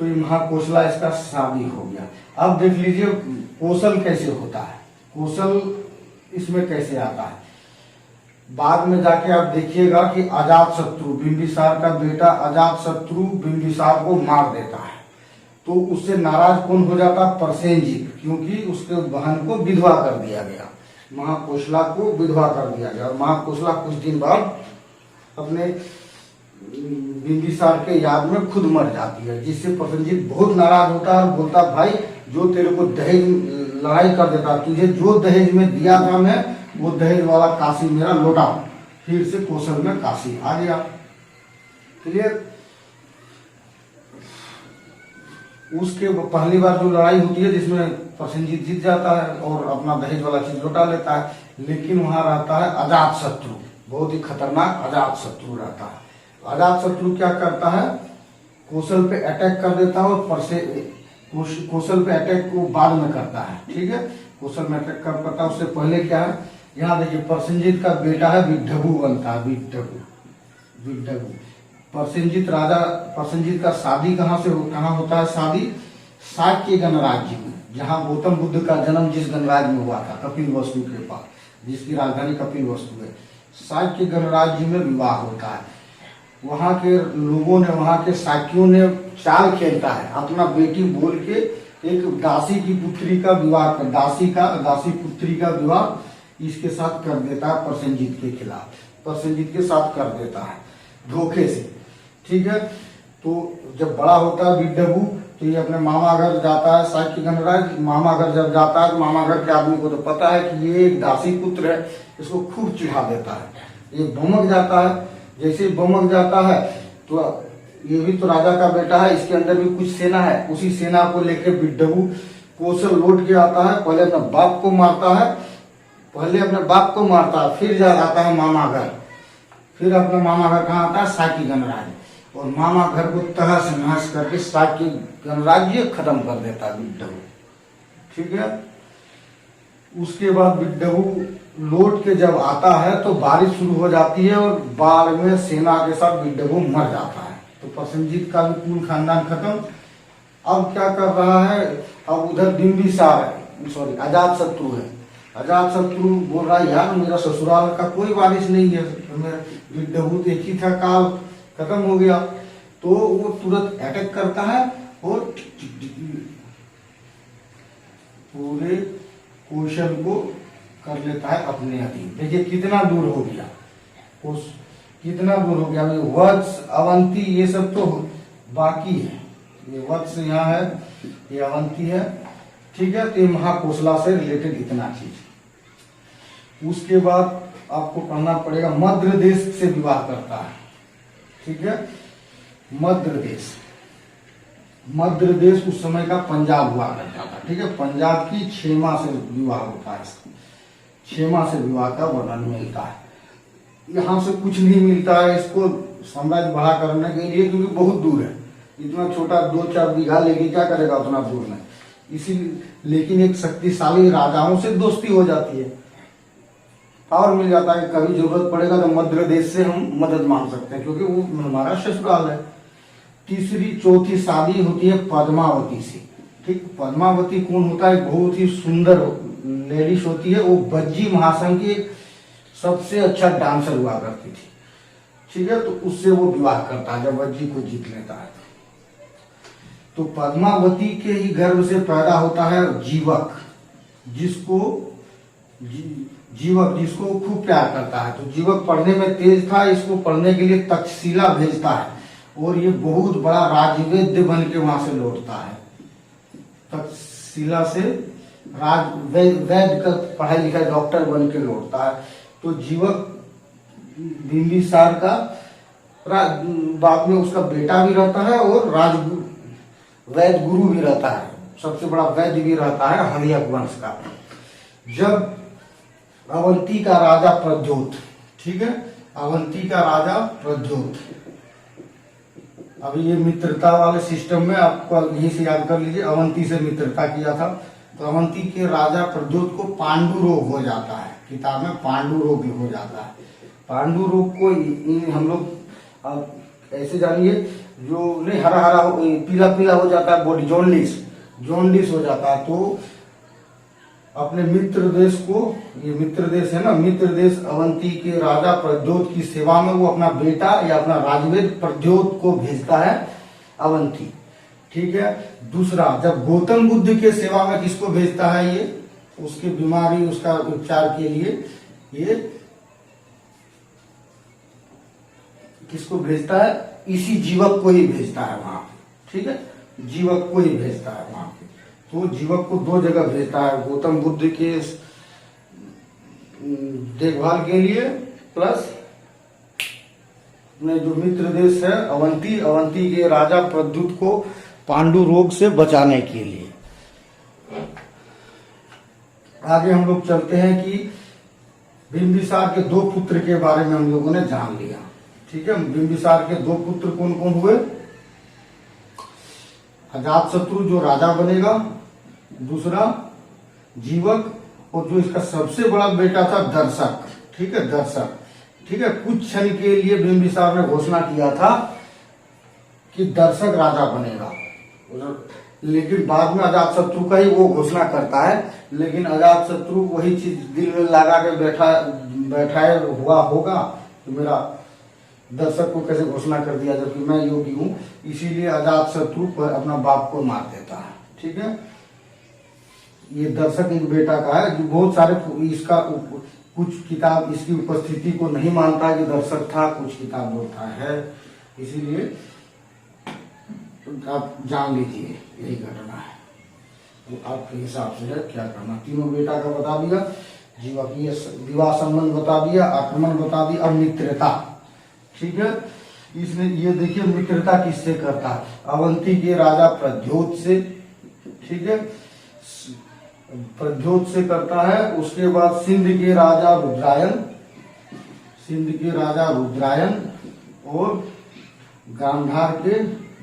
तो ये महाकोशला इसका शादी हो गया। अब देख लीजिए कौशल कैसे होता है, कौशल इसमें कैसे आता है। बाद में जाके आप देखिएगा कि अजातशत्रु, बिंबिसार का बेटा अजातशत्रु बिंबिसार को मार देता है। तो उससे नाराज कौन हो जाता, प्रसेनजीत, क्योंकि उसके बहन को विधवा कर दिया गया, महाकोशला को विधवा कर दिया गया। और महाकोशला कुछ दिन बाद अपने बिंबिसार के याद में खुद मर जाती है, जिससे प्रसेनजीत बहुत नाराज होता है और बोलता भाई जो तेरे को दहेज लड़ाई कर देता, तुझे जो दहेज में दिया था मैं वो दहेज वाला काशी मेरा लौटा। फिर से कौशल में काशी आ गया। क्लियर। उसके पहली बार जो लड़ाई होती है जिसमें प्रसेनजीत जीत जाता है और अपना दहेज वाला चीज लौटा लेता है, लेकिन वहां रहता है अजातशत्रु, बहुत ही खतरनाक अजातशत्रु रहता है। अजातशत्रु क्या करता है, कौशल पे अटैक कर देता है और कौशल पे अटैक को बाद में करता है। ठीक है, कौशल में अटैक करता है, उससे पहले क्या है, यहाँ देखिए प्रसेनजीत का बेटा है विड्ढबू बनता है, विड्ढबू। प्रसेनजीत का शादी कहाँ होता है, शादी शाक्य गणराज्य में, जहाँ गौतम बुद्ध का जन्म जिस गणराज्य में हुआ था, कपिलवस्तु के पास, जिसकी राजधानी कपिलवस्तु है। शाक्य गणराज्य में विवाह होता है। वहां के लोगों ने, वहां के शाक्यों ने चाल खेलता है, अपना बेटी बोल के एक दासी की पुत्री का विवाह कर, दासी पुत्री का विवाह इसके साथ कर देता है, प्रसेनजीत के खिलाफ, प्रसेनजीत के साथ कर देता है धोखे से। ठीक है, तो जब बड़ा होता है विड्ढबू तो ये अपने मामा घर जाता है, शाक्य गणराज्य। मामा घर जब जाता है तो मामा घर के आदमी को तो पता है कि ये एक दासी पुत्र है, इसको खूब चिढ़ा देता है। ये बमक जाता है, जैसे बमक जाता है तो ये भी तो राजा का बेटा है, इसके अंदर भी कुछ सेना है, उसी सेना को लेकर विड्ढबू कौशल लौट के आता है। पहले अपने बाप को मारता है, फिर आता है मामा घर, फिर अपना मामा घर कहाँ आता है, शाक्य गणराज्य, और मामा घर को तहस नहस करके शाक्य गणराज्य खत्म कर देता है विड्ढबू। ठीक है, उसके बाद विड्ढबू लौट के जब आता है तो बारिश शुरू हो जाती है और बाढ़ में सेना के साथ विड्ढबू मर जाता है। तो प्रसेनजीत का भी कुल खानदान खत्म अब क्या कर रहा है, अब उधर बिंबिसार है, सॉरी अजात शत्रु है। अजात शत्रु बोल रहा है यार मेरा ससुराल का कोई वारिस नहीं है, मेरा विद्यभूत एक ही था, काल खत्म हो गया। तो वो तुरंत अटैक करता है और पूरे कौशल को कर लेता है अपने अधीन। देखिए कितना दूर हो गया, उस कितना दूर हो गया। वत्स अवंती ये सब तो बाकी है, ये वत्स यहाँ है, ये अवंती है, ठीक है। तो ये महाकोशला से रिलेटेड इतना चीज। उसके बाद आपको पढ़ना पड़ेगा मध्य देश से विवाह करता है, ठीक है। मध्य देश उस समय का पंजाब हुआ करता था, ठीक है। पंजाब की क्षेमा से विवाह होता है, क्षेमा से विवाह का वर्णन मिलता है। यहाँ से कुछ नहीं मिलता है इसको साम्राज्य बड़ा करने के लिए, क्योंकि बहुत दूर है, इतना छोटा 2-4 बीघा लेके क्या करेगा उतना दूर में। इसी लेकिन एक शक्तिशाली राजाओं से दोस्ती हो जाती है, और मिल जाता है, कभी जरूरत पड़ेगा तो मध्य देश से हम मदद मांग सकते हैं, क्योंकि वो हमारा ससुराल है। तीसरी चौथी शादी होती है पद्मावती से, ठीक। पद्मावती कौन होता है, बहुत ही सुंदर लेडीज होती है, वो बज्जी महासंघ की सबसे अच्छा डांसर हुआ करती थी, ठीक है। तो उससे वो विवाह करता है जब बज्जी को जीत लेता है। तो पद्मावती के ही गर्भ से पैदा होता है जीवक, जिसको खूब प्यार करता है। तो जीवक पढ़ने में तेज था, इसको पढ़ने के लिए तक्षशिला भेजता है, और ये बहुत बड़ा राजवेद्य बन के वहां से लौटता है। तक्षशिला से वैद्य का पढ़ाई लिखाई डॉक्टर बन के लौटता है। तो जीवक बिंबिसार का बाद में उसका बेटा भी रहता है, और वैद्य गुरु भी रहता है, सबसे बड़ा वैद्य भी रहता है हर्यक वंश का। जब अवंती का राजा प्रद्योत, ठीक है, अवंती का राजा प्रद्योत, अभी ये मित्रता वाले सिस्टम में आपको यहीं से याद कर लीजिए, अवंती से मित्रता किया था। तो अवंती के राजा प्रद्योत को पांडु रोग हो जाता है, किताब में पांडु रोग हो जाता है। पांडु रोग को हम लोग ऐसे जानिए, जो नहीं हरा हरा पीला पीला हो जाता है बॉडी, जॉन्डिस हो जाता है। तो अपने मित्र देश को, ये मित्र देश है ना, मित्र देश अवंती के राजा प्रद्योत की सेवा में वो अपना बेटा या अपना राजवेद प्रद्योत को भेजता है अवंती, ठीक है। दूसरा, जब गौतम बुद्ध के सेवा में किसको भेजता है, ये उसकी बीमारी, उसका उपचार के लिए ये किसको भेजता है, इसी जीवक को ही भेजता है वहां, ठीक है, जीवक को ही भेजता है वहां पे। तो जीवक को 2 जगह भेजता है, गौतम बुद्ध के देखभाल के लिए, प्लस अपने जो मित्र देश है अवंती के राजा प्रद्युत को पांडु रोग से बचाने के लिए। आगे हम लोग चलते हैं कि बिंबिसार के 2 पुत्र के बारे में हम लोगों ने जान लिया, ठीक है। बिंबिसार के 2 पुत्र कौन कौन हुए, अजातशत्रु जो राजा बनेगा, दूसरा जीवक, और जो इसका सबसे बड़ा बेटा था दर्शक, ठीक है, दर्शक, ठीक है। कुछ क्षण के लिए बिंबिसार ने घोषणा किया था कि दर्शक राजा बनेगा, लेकिन बाद में अजातशत्रु का ही वो घोषणा करता है। लेकिन अजातशत्रु वही चीज दिल में लगा के बैठाए हुआ होगा कि मेरा दर्शक को कैसे घोषणा कर दिया जबकि मैं योगी हूं, इसीलिए अजातशत्रु पर अपना बाप को मार देता है, ठीक है। ये दर्शक एक बेटा का है, जो बहुत सारे इसका कुछ किताब इसकी उपस्थिति को नहीं मानता है कि दर्शक था, कुछ किताब बोलता है, इसीलिए आप जान लीजिए यही घटना है। तो आपके हिसाब से है क्या करना, तीनों बेटा का बता दिया, जीवकीय विवाह संबंध बता दिया, आक्रमण बता दिया, अब मित्रता, ठीक है। इसने ये देखिए मित्रता किससे करता है, अवंती के राजा प्रद्योत से, ठीक है, प्रद्योत से करता है। उसके बाद सिंध के राजा रुद्रायन और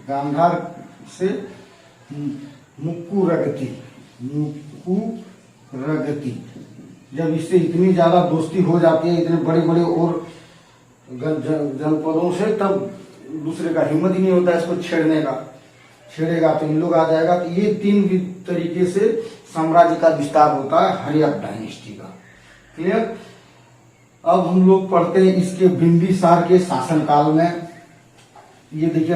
गांधार से मुक्कू रगती। जब इससे इतनी ज्यादा दोस्ती हो जाती है, इतने बड़े बड़े और जनपदों से, तब दूसरे का हिम्मत ही नहीं होता इसको छेड़ने का, छेड़ेगा तो इन लोग आ जाएगा। तो ये तीन तरीके से साम्राज्य का विस्तार होता है हर्यक डायनेस्टी का। क्लियर। अब हम लोग पढ़ते हैं इसके बिंबिसार के शासनकाल में। ये देखिए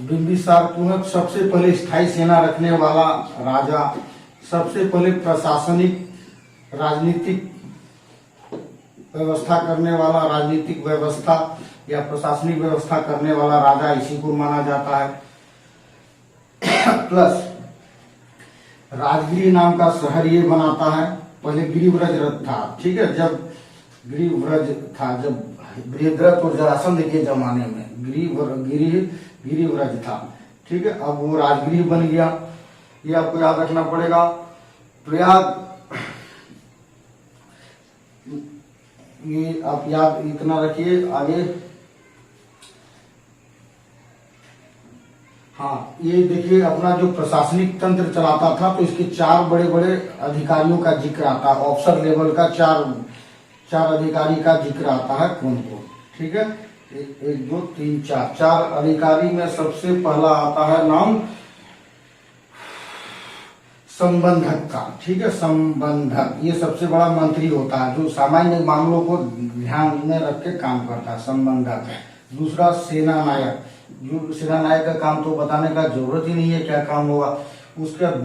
बिंबिसार तुनक सबसे पहले स्थायी सेना रखने वाला राजा, सबसे पहले प्रशासनिक राजनीतिक व्यवस्था करने वाला, राजनीतिक व्यवस्था या प्रशासनिक व्यवस्था करने वाला राजा इसी को माना जाता है। प्लस राजगिरी नाम का शहर ये बनाता है। पहले गिरिव्रज था, ठीक है, जब गिरिव्रज था, जब बृहद्रथ और जरासंध के जमाने में गिरिव्रज था, ठीक है। अब वो राजगिरी बन गया, ये आपको याद रखना पड़ेगा। प्रयाग, ये आप याद इतना रखिए। आगे हाँ, ये देखिए अपना जो प्रशासनिक तंत्र चलाता था तो इसके 4 बड़े बड़े अधिकारियों का जिक्र आता है। ऑफिसर लेवल का चार अधिकारी का जिक्र आता है। कौन कौन, ठीक है, 1 2 3 4 अधिकारी में सबसे पहला आता है नाम संबंधक का, ठीक है। संबंधक ये सबसे बड़ा मंत्री होता है जो सामान्य मामलों को ध्यान में रख के काम करता है, संबंधक है। दूसरा सेना नायक, जो सेना नायक का काम तो बताने का जरूरत ही नहीं है, क्या काम होगा। उसके बाद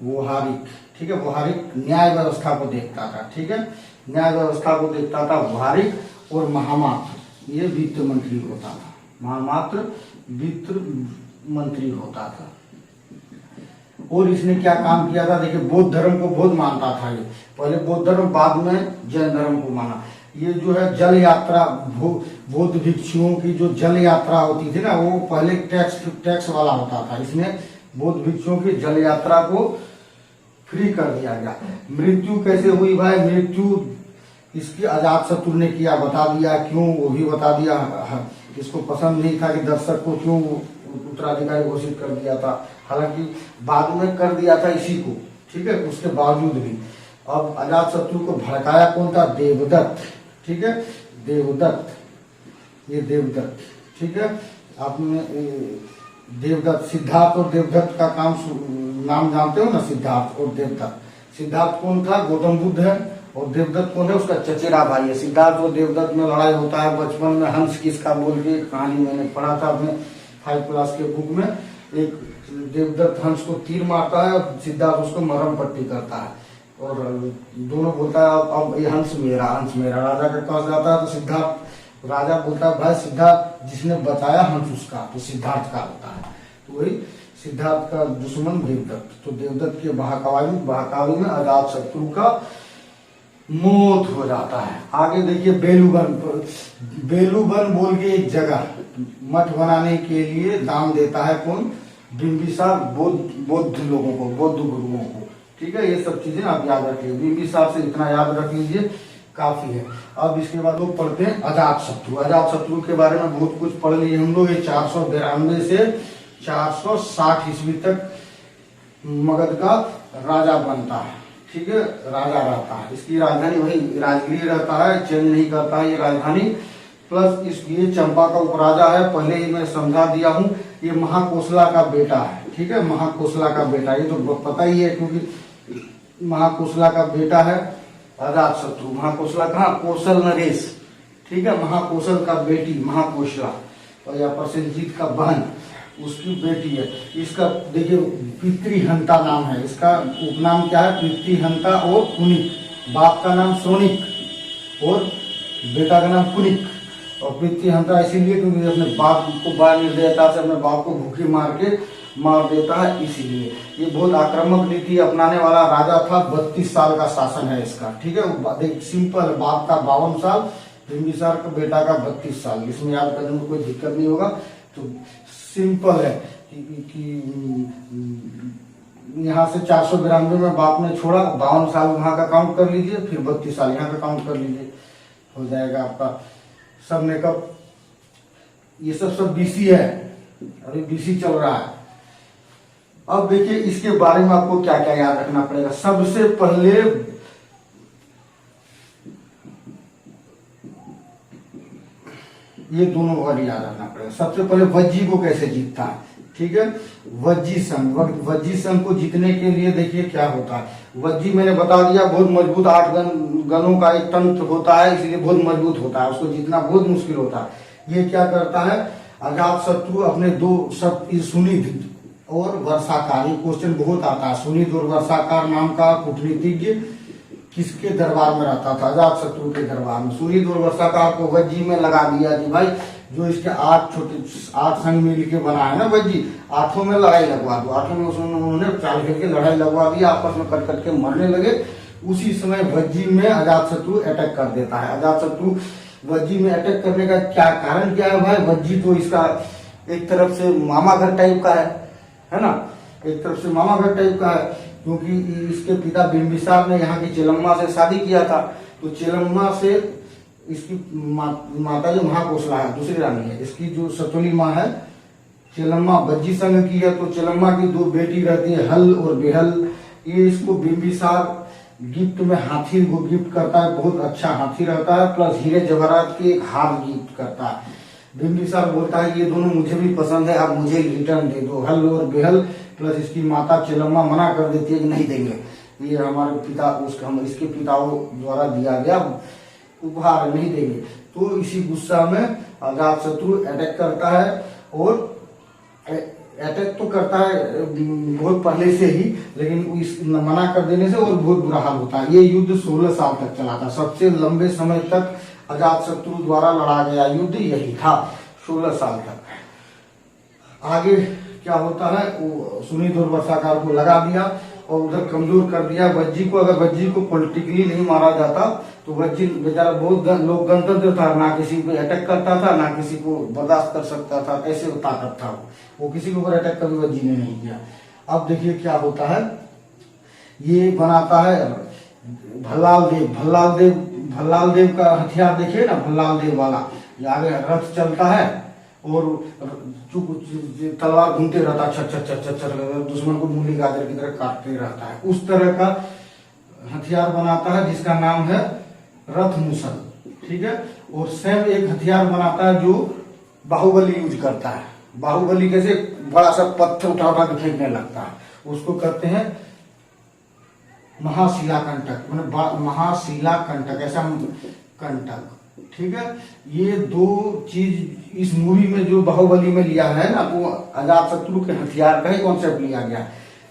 वोहारिक, ठीक है, वोहारिक न्याय व्यवस्था को देखता था, ठीक है, न्याय व्यवस्था को देखता था वोहारिक। और महामात्र ये वित्त मंत्री होता था, महामात्र वित्त मंत्री होता था। और इसने क्या काम किया था, देखिए बौद्ध धर्म को बहुत मानता था ये, पहले बौद्ध धर्म, बाद में जैन धर्म को माना। ये जो है जल यात्रा, बौद्ध भिक्षुओं की जो जल यात्रा होती थी ना, वो पहले टैक्स वाला होता था। इसमें बौद्ध भिक्षुओं की जल यात्रा को फ्री कर दिया गया। मृत्यु कैसे हुई भाई, मृत्यु इसकी अजातशत्रु ने किया, बता दिया क्यों, वो भी बता दिया। इसको पसंद नहीं था कि दर्शक को क्यों उत्तराधिकारी घोषित कर दिया था, हालांकि बाद में कर दिया था इसी को, ठीक है, उसके बावजूद भी। अब अजातशत्रु को भड़काया कौन था, देवदत्त, ठीक है, देवदत्त, ये देवदत्त, ठीक है। आपने देवदत्त, सिद्धार्थ और देवदत्त का नाम जानते हो ना, सिद्धार्थ और देवदत्त। सिद्धार्थ कौन था, गौतम बुद्ध है, और देवदत्त कौन है, उसका चचेरा भाई है। सिद्धार्थ और देवदत्त में लड़ाई होता है बचपन में, हंस किसका बोल के कहानी मैंने पढ़ा था अपने 5 क्लास के बुक में। एक देवदत्त हंस को तीर मारता है, सिद्धार्थ उसको मरहम पट्टी करता है, और दोनों बोलता है अब ये हंस मेरा, हंस मेरा। राजा के पास जाता है तो सिद्धार्थ, राजा बोलता है भाई सिद्धार्थ जिसने बताया हंस उसका, तो सिद्धार्थ का होता है। तो वही सिद्धार्थ का दुश्मन देवदत्त। तो देवदत्त के बहकावे में अजातशत्रु का मौत हो जाता है। आगे देखिए बेलूबन बोल के एक जगह मठ बनाने के लिए दान देता है कौन, बिंबिसार, बौद्ध लोगों को, बौद्ध गुरुओं को, ठीक है। ये सब चीजें आप याद रखिए, बिंबिसार से इतना याद रख लीजिए काफी है। अब इसके बाद लोग पढ़ते हैं अजातशत्रु। अजातशत्रु के बारे में बहुत कुछ पढ़ लिए हम लोग। ये 492 से 460 ईस्वी तक मगध का राजा बनता है, ठीक है, राजा रहता है। इसकी राजधानी वही राजगिरी रहता है, चेंज नहीं करता है ये राजधानी। प्लस ये चंपा का उपराजा है, पहले ही मैं समझा दिया हूँ। ये महाकोसला का बेटा है, ठीक है, महाकोसला का बेटा, ये तो पता ही है क्योंकि महाकोसला का बेटा है अजातशत्रु। महाकोसला कहाँ, कौशल नरेश, ठीक है, महाकौशल का बेटी महाकोसला, और या प्रसेनजीत का बहन, उसकी बेटी है। इसका देखिए पितृहंता नाम है, इसका उपनाम क्या है, पितृहंता और कुनिक। बाप का नाम सोनिक और बेटा का नाम कुनिक। और पितृहंता इसीलिए क्योंकि अपने बाप को बाल निर्दयता से अपने बाप को भूखे मार देता है, इसीलिए। ये बहुत आक्रामक नीति अपनाने वाला राजा था। 32 साल का शासन है इसका, ठीक है। सिंपल, बाप का 52 साल, बिंबिसार का बेटा का 32 साल, इसमें याद करने में कोई दिक्कत नहीं होगा। तो सिंपल है कि यहाँ से 492 में बाप ने छोड़ा, 52 साल वहां का काउंट कर लीजिए, फिर 32 साल यहाँ का काउंट कर लीजिए, हो जाएगा आपका सब मेकअप। ये सब बीसी है, अभी बीसी चल रहा है। अब देखिए इसके बारे में आपको क्या क्या याद रखना पड़ेगा। सबसे पहले ये दोनों वर्ड याद रखना पड़ेगा। सबसे पहले वज्जी को कैसे जीतता है, ठीक है। वज्जी संघ, वज्जी संघ को जीतने के लिए देखिए क्या होता है। वज्जी मैंने बता दिया बहुत मजबूत 8 गनों का एक तंत्र होता है, इसलिए बहुत मजबूत होता है, उसको जीतना बहुत मुश्किल होता है। ये क्या करता है, अजात शत्रु अपने दो सब सुनिध और वर्षाकार, ये क्वेश्चन बहुत आता है, सुनिध और वर्षाकार नाम का कूटनीतिज्ञ किसके दरबार में रहता था, अजात शत्रु के दरबार में। सुनिध और वर्षाकार को वज्जी में लगा दिया कि भाई जो इसके 8 संघ मिल के बना है ना वज्जी, 8 में लड़ाई लगवा दो। 8 में उन्होंने चाल करके लड़ाई लगवा दी, आपस में कट कट के मरने लगे। उसी समय वज्जी में अजात शत्रु अटैक कर देता है। अजात शत्रु वज्जी में अटैक करने का क्या कारण क्या है भाई, वज्जी तो इसका एक तरफ से मामा घर टाइप का है ना, एक तरफ से मामा घर टाइप का है, क्योंकि इसके पिता बिंबिसार ने यहाँ की चेलम्मा से शादी किया था। तो चेलम्मा से इसकी माता जो महाकोसला है, दूसरी रानी है, इसकी जो सतोली माँ है चेलम्मा वज्जी संघ की है। तो चेलम्मा की 2 बेटी रहती है, हल और बेहल। ये इसको बिंबिसार गिफ्ट में हाथी को गिफ्ट करता है, बहुत अच्छा हाथी रहता है, प्लस हीरे जवाहरात के एक हार गिफ्ट करता है। बिंबिसार बोलता है कि ये दोनों मुझे भी पसंद है, आप मुझे रिटर्न दे दो, हल और बेहल। प्लस इसकी माता चेलम्मा मना कर देती है कि नहीं देंगे, ये हमारे पिता हम इसके पिताओं द्वारा दिया गया उपहार, नहीं देंगे। तो इसी गुस्सा में अजात शत्रु अटैक करता है, और अटैक तो करता है बहुत पहले से ही, लेकिन इस मना कर देने से और बहुत बुरा हाल होता है। ये युद्ध 16 साल तक चला था, सबसे लंबे समय तक अजात शत्रु द्वारा लड़ा गया युद्ध यही था, 16 साल तक। आगे क्या होता है, वो सुनिध और वर्षाकार को लगा दिया और उधर कमजोर कर दिया वज्जी को। अगर वज्जी को पॉलिटिकली नहीं मारा जाता तो वज्जी बेचारा बहुत लोग गणतंत्र था, ना किसी को अटैक करता था, ना किसी को बर्दाश्त कर सकता था, कैसे ताकत था वो किसी के ऊपर अटैक कभी वज्जी ने नहीं किया। अब देखिए क्या होता है, ये बनाता है भल्लाल देव। भल्लाल देव का हथियार देखिए ना, भल्लाल देव वाला, ये आगे रथ चलता है और तलवार घूमते रहता है, छट छट छट छट छट, दुश्मन को मूली गाजर की तरह काटते रहता है। उस तरह का हथियार बनाता है जिसका नाम है रथ मुसल, ठीक है। और सेम एक हथियार बनाता है जो बाहुबली यूज करता है। बाहुबली कैसे बड़ा सा पत्थर उठा उठा के फेंकने लगता है, उसको कहते हैं महाशिला कंटक, मतलब महाशिला कंटक, ऐसा कंटक, ठीक है। ये 2 चीज इस मूवी में जो बाहुबली में लिया है ना, वो अजात शत्रु के हथियार का ही कॉन्सेप्ट लिया गया।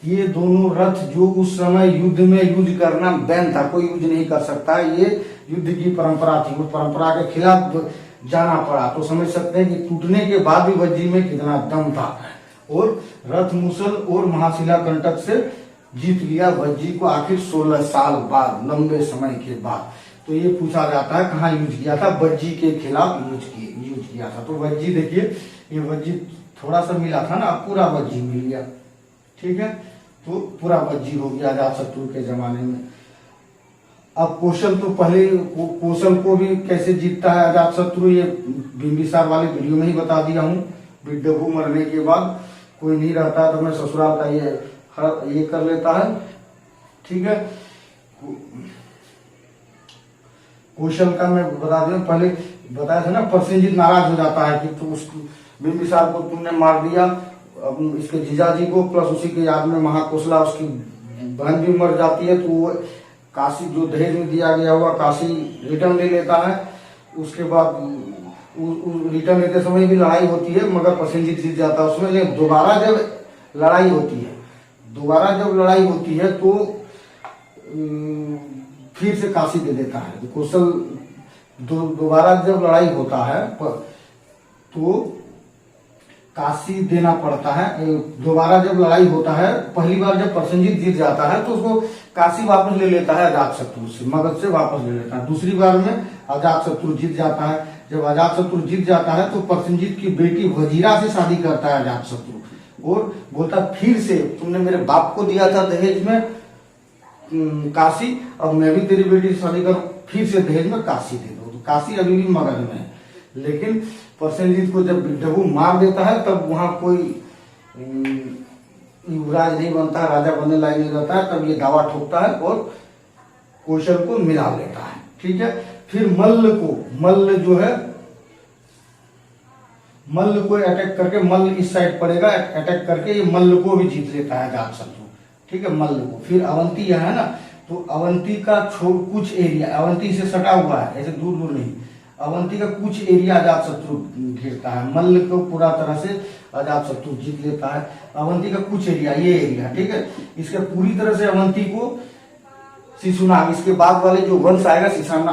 ये दोनों रथ जो उस समय युद्ध में यूज करना बैन था, कोई यूज नहीं कर सकता, ये युद्ध की परंपरा थी, उस परंपरा के खिलाफ जाना पड़ा। तो समझ सकते हैं कि टूटने के बाद भी वज्जी में कितना दम था, और रथ मुसल और महाशिला कंटक से जीत लिया वज्जी को आखिर 16 साल बाद, लंबे समय के बाद। तो ये पूछा जाता है कहाँ यूज किया था, वज्जी के खिलाफ यूज किया था। तो वज्जी देखिए, ये वज्जी थोड़ा सा मिला था ना, पूरा वज्जी मिल गया, ठीक है। तो पूरा वज्जी हो गया अजात शत्रु के जमाने में। अब कौशल तो पहले, कौशल को भी कैसे जीतता है अजात शत्रु, ये बिंबिसार वाले वीडियो में ही बता दिया हूँ। बिड्डभू मरने के बाद कोई नहीं रहता है तो मैं ससुराल का ये कर लेता है, ठीक है। कौशल का मैं बता दूं, पहले बताया था ना, प्रसेनजीत नाराज हो जाता है कि तू उसको बिंबिसार को तुमने मार दिया, इसके जीजाजी को, प्लस उसी के याद में महाकोसला उसकी बहन भी मर जाती है। तो वो काशी जो दहेज में दिया गया हुआ काशी रिटर्न ले लेता है। उसके बाद रिटर्न लेते समय भी लड़ाई होती है, मगर प्रसेनजीत जीत जाता है उसमें। लेकिन दोबारा जब लड़ाई होती है तो फिर से काशी दे देता है। कौशल दोबारा जब लड़ाई होता है तो काशी देना पड़ता है। दोबारा जब लड़ाई होता है, पहली बार जब प्रसेनजीत जीत जाता है तो उसको काशी वापस ले लेता है अजात शत्रु से, मगध से वापस ले लेता है। दूसरी बार में अजात शत्रु जीत जाता है। जब अजात शत्रु जीत जाता है तो प्रसेनजीत की बेटी वजीरा से शादी करता है अजात शत्रु, और बोलता फिर से तुमने मेरे बाप को दिया था दहेज में काशी, अब मैं भी तेरी बेटी से शादी करूं, फिर से दहेज में काशी दे दो। तो काशी अभी भी मगध में है। लेकिन प्रसेनजीत को जब बिड्डभू मार देता है तब वहां कोई युवराज नहीं बनता है, राजा बनने लायक नहीं रहता है, तब ये दावा ठोकता है और कौशल को मिला लेता है, ठीक है। फिर मल्ल जो है मल्ल को अटैक करके, मल्ल इस साइड पड़ेगा, अटैक करके ये मल्ल को भी जीत लेता है अजातशत्रु, ठीक है, मल्ल को। फिर अवंती यहाँ है ना, तो अवंती का कुछ एरिया, अवंती से सटा हुआ है, ऐसे दूर दूर नहीं, अवंती का कुछ एरिया अजातशत्रु घेरता है, मल्ल को पूरा तरह से अजातशत्रु जीत लेता है। अवंती का कुछ एरिया, ये एरिया, ठीक है, इसके पूरी तरह से अवंती को शिशुनाग, इसके बाद वाले जो वंश आएगा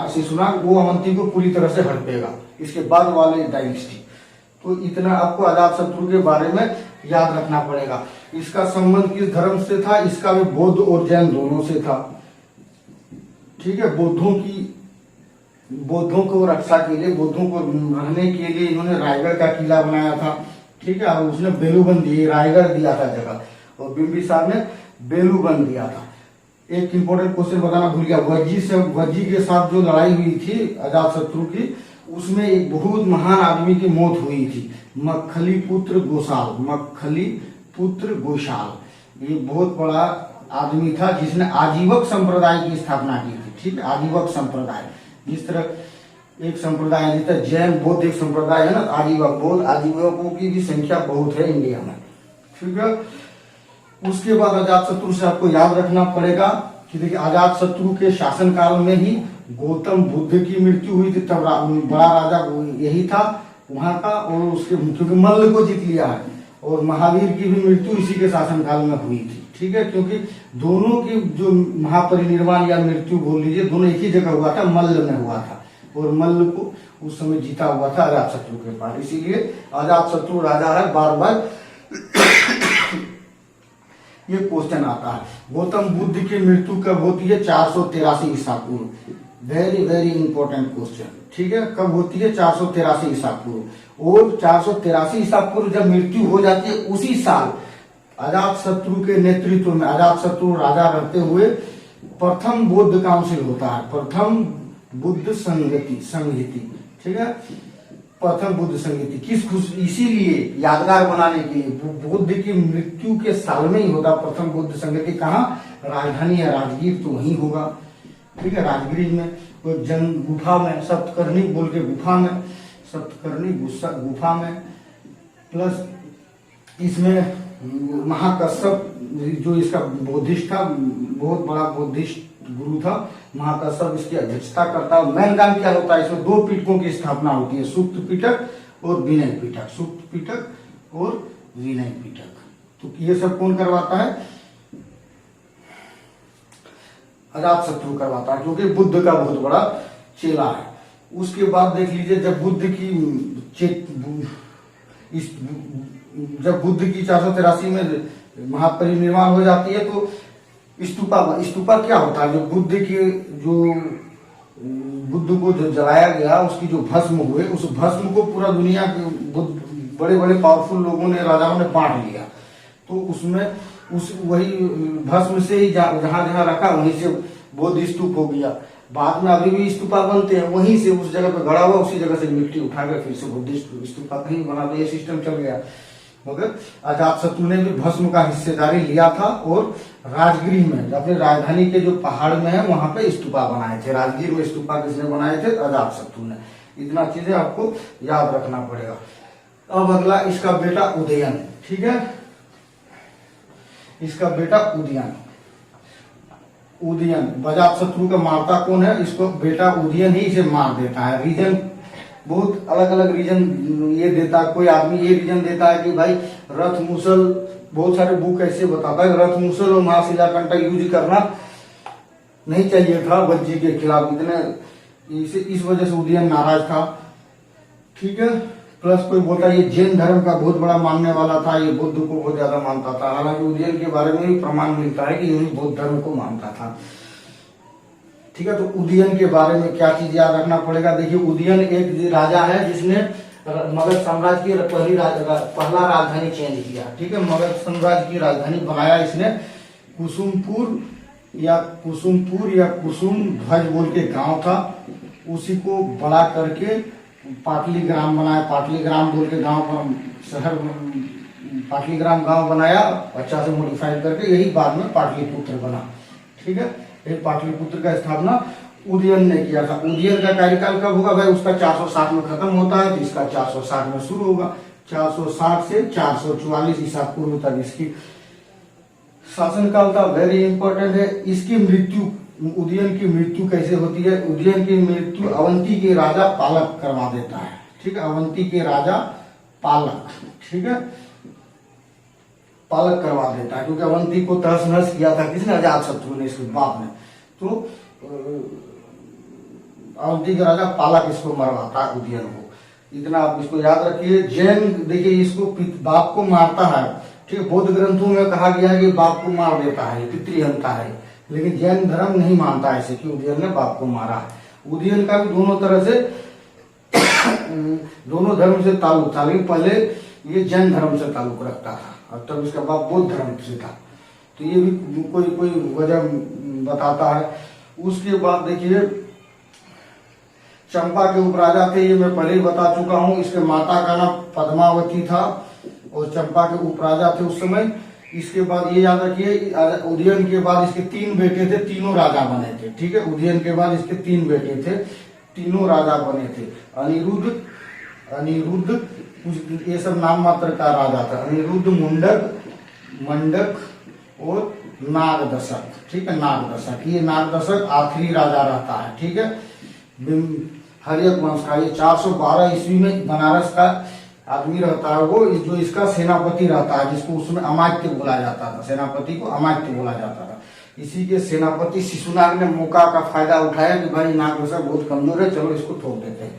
शिशुनाग, वो अवंती को पूरी तरह से हड़पेगा, इसके बाद वाले डायनेस्टी। तो इतना आपको अजातशत्रु के बारे में याद रखना पड़ेगा। इसका संबंध किस धर्म से था? इसका भी बौद्ध और जैन दोनों से था, ठीक है। बौद्धों को रक्षा के लिए, बौद्धों को रहने के लिए इन्होंने रायगढ़ का किला बनाया था, ठीक है, और उसने बेलूबंद दिए, रायगढ़ दिया था जगह, और बिंबिसार ने बेलूबंद दिया था। एक इंपॉर्टेंट क्वेश्चन बताना भूल गया, वज्जी के साथ जो लड़ाई हुई थी अजातशत्रु की, उसमें एक बहुत महान आदमी की मौत हुई थी, मक्खली पुत्र गोशाल। ये बहुत बड़ा आदमी था जिसने आजीवक संप्रदाय की स्थापना की थी, ठीक है, आजीवक संप्रदाय। जिस तरह एक संप्रदाय है, जिस तरह जैन बौद्ध एक संप्रदाय है ना, आजीवक, बौद्ध आजीवकों की भी संख्या बहुत है इंडिया में, ठीक है। उसके बाद अजातशत्रु से आपको याद रखना पड़ेगा कि देखिए अजातशत्रु के शासनकाल में ही गौतम बुद्ध की मृत्यु हुई थी, तब बड़ा राजा यही था वहां का, और उसके क्योंकि मल्ल को जीत लिया है, और महावीर की भी मृत्यु इसी के शासनकाल में हुई थी, ठीक है, क्योंकि दोनों की जो महापरिनिर्वाण या मृत्यु बोल लीजिए, दोनों एक ही जगह हुआ था, मल्ल में हुआ था, और मल्ल को उस समय जीता हुआ था अजातशत्रु के पास, इसीलिए अजातशत्रु राजा है। बार बार ये क्वेश्चन आता है। गौतम बुद्ध की मृत्यु कब होती है? 483 ईसा पूर्व। वेरी वेरी इंपॉर्टेंट क्वेश्चन, ठीक है, कब होती है? 483 ईसा पूर्व। और 483 ईसा पूर्व जब मृत्यु हो जाती है, उसी साल अजातशत्रु के नेतृत्व में, अजातशत्रु राजा रहते हुए प्रथम बौद्ध काउंसिल होता है, प्रथम बुद्ध संहिति, ठीक है, प्रथम बुद्ध संहिति। इसीलिए यादगार बनाने के लिए, बुद्ध की मृत्यु के साल में ही होता प्रथम बुद्ध संहिति। कहाँ? राजधानी है राजगीर, तो वहीं होगा, ठीक है, राजगीर में कोई गुफा में, सप्तकर्णी बोल के गुफा में, सप्तकर्णी गुफा में, प्लस इसमें महाकश्यप जो इसका बौद्धिस्ट था, बहुत बड़ा बौद्धिस्ट गुरु था, महाकश्यप इसकी अध्यक्षता करता है। मेन काम क्या होता है? इसमें 2 पीठकों की स्थापना होती है, सुप्त पीठक और विनय पीठक, सुप्त पीठक और विनय पीठक। तो ये सब कौन करवाता है? अजातशत्रु करवाता है, क्योंकि बुद्ध का बहुत बड़ा चेला है। उसके बाद देख लीजिए, जब बुद्ध की 483 में महापरिनिर्वाण हो जाती है, तो स्तूपा क्या होता है? जो बुद्ध को जो जलाया गया, उसकी जो भस्म हुए, उस भस्म को पूरा दुनिया के बड़े बड़े पावरफुल लोगों ने, राजाओं ने बांट लिया। तो उसमें वही भस्म से ही जहां जहां रखा, वहीं से बौद्ध स्तूप हो गया। बाद में अभी भी स्तूपा बनते हैं, वहीं से उस जगह पे गड़ा हुआ, उसी जगह से मिट्टी उठा कर फिर से बुद्ध स्तूपा कहीं बना दो, ये सिस्टम चल गया। मगर अजातशत्रु ने भी भस्म का हिस्सेदारी लिया था, और राजगीर में, अपनी राजधानी के जो पहाड़ में है, वहां पे स्तूपा बनाए थे। राजगीर में स्तूपा किसने बनाए थे? अजातशत्रु ने। इतना चीजें आपको याद रखना पड़ेगा। अब अगला इसका बेटा उदयन, ठीक है, इसका बेटा उदयन अजातशत्रु का मारता कौन है? इसको बेटा उदयन ही इसे मार देता है। रीजन बहुत अलग अलग रीजन ये देता है, कोई आदमी ये रीजन देता है कि भाई रथ मुसल, बहुत सारे बुक ऐसे बताता है रथ मुसल और महाशिलाकंटक यूज करना नहीं चाहिए था वज्जी के खिलाफ, इस वजह से उदयन नाराज था, ठीक है। प्लस कोई बोलता है ये जैन धर्म का बहुत बड़ा मानने वाला था, ये बुद्ध को बहुत ज्यादा मानता था। हालांकि उदयन के बारे में भी प्रमाण मिलता है कि यही बौद्ध धर्म को मानता था, ठीक है। तो उदयन के बारे में क्या चीज याद रखना पड़ेगा? देखिए, उदयन एक राजा है जिसने मगध साम्राज्य की पहला राजधानी चेंज किया, ठीक है। मगध साम्राज्य की राजधानी बनाया इसने कुसुमपुर या कुसुम ध्वज बोल के गांव था, उसी को बड़ा करके पाटलीग्राम बनाया। पाटलीग्राम बोल के गांव पर शहर पाटलीग्राम गांव बनाया, अच्छा से मॉडिफाइड करके, यही बाद में पाटलिपुत्र बना, ठीक है। एक पाटलिपुत्र का स्थापना उदयन ने किया था। उदयन का कार्यकाल कब होगा भाई? उसका 460 में खत्म होता है, तो इसका 460 में शुरू होगा। 460 से 444 ईसा पूर्व तक इसकी शासनकाल था। वेरी इंपॉर्टेंट है। इसकी मृत्यु, उदयन की मृत्यु कैसे होती है? उदयन की मृत्यु अवंती के राजा पालक करवा देता है, ठीक है, अवंती के राजा पालक, ठीक है, पालक करवा देता है, क्योंकि अवंती को तहस नहस किया था किसने? अजातशत्रु ने, इसके बाप ने। तो अवंती के राजा पालक इसको मरवाता है, उदयन को। इतना आप इसको याद रखिए। जैन देखिए इसको बाप को मारता है, ठीक है, बौद्ध ग्रंथों में कहा गया है कि बाप को मार देता है, पितृहंता है, लेकिन जैन धर्म नहीं मानता ऐसे कि उदयन ने बाप को मारा है। उदयन का भी दोनों तरह से दोनों धर्म से ताल्लुक था, लेकिन पहले ये जैन धर्म से ताल्लुक रखता था और तब इसका बाप बौद्ध धर्म से था। तो ये भी कोई वजह बताता है। उसके बाद देखिए चंपा के उपराजा थे, ये मैं पहले ही बता चुका हूं। इसके माता का नाम पद्मावती था और चंपा के उपराजा थे उस समय। इसके बाद ये याद रखिए, उदयन के बाद इसके 3 बेटे थे, तीनों राजा बने थे, ठीक है। उदयन के बाद इसके 3 बेटे थे, तीनों राजा बने थे। अनिरुद्ध ये सब नाम मात्र का राजा था। अनिरुद्ध, मुंडक, मंडक और नागदशक, ठीक है, नागदशक। ये नागदशक आखिरी राजा रहता है, ठीक है, हर्यक वंश का। ये 412 ईस्वी में बनारस का आदमी रहता है, वो जो इसका सेनापति रहता है, जिसको उसमें अमात्य बोला जाता था, सेनापति को अमात्य बोला जाता था। इसी के सेनापति शिशुनाग ने मौका का फायदा उठाया कि भाई नागदशक बहुत कमजोर है, चलो इसको ठोक देते हैं।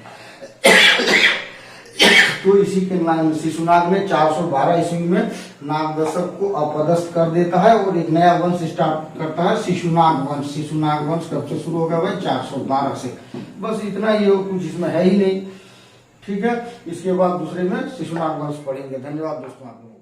तो इसी के नाम शिशुनाग ने 412 ईस्वी में नागदशक को अपदस्थ कर देता है और एक नया वंश स्टार्ट करता है, शिशुनाग वंश। शिशुनाग वंश कब से शुरू होगा भाई? 412 से। बस इतना ही हो, कुछ इसमें है ही नहीं, ठीक है। इसके बाद दूसरे में शिशुनाग वंश पढ़ेंगे। धन्यवाद दोस्तों आप लोगों को।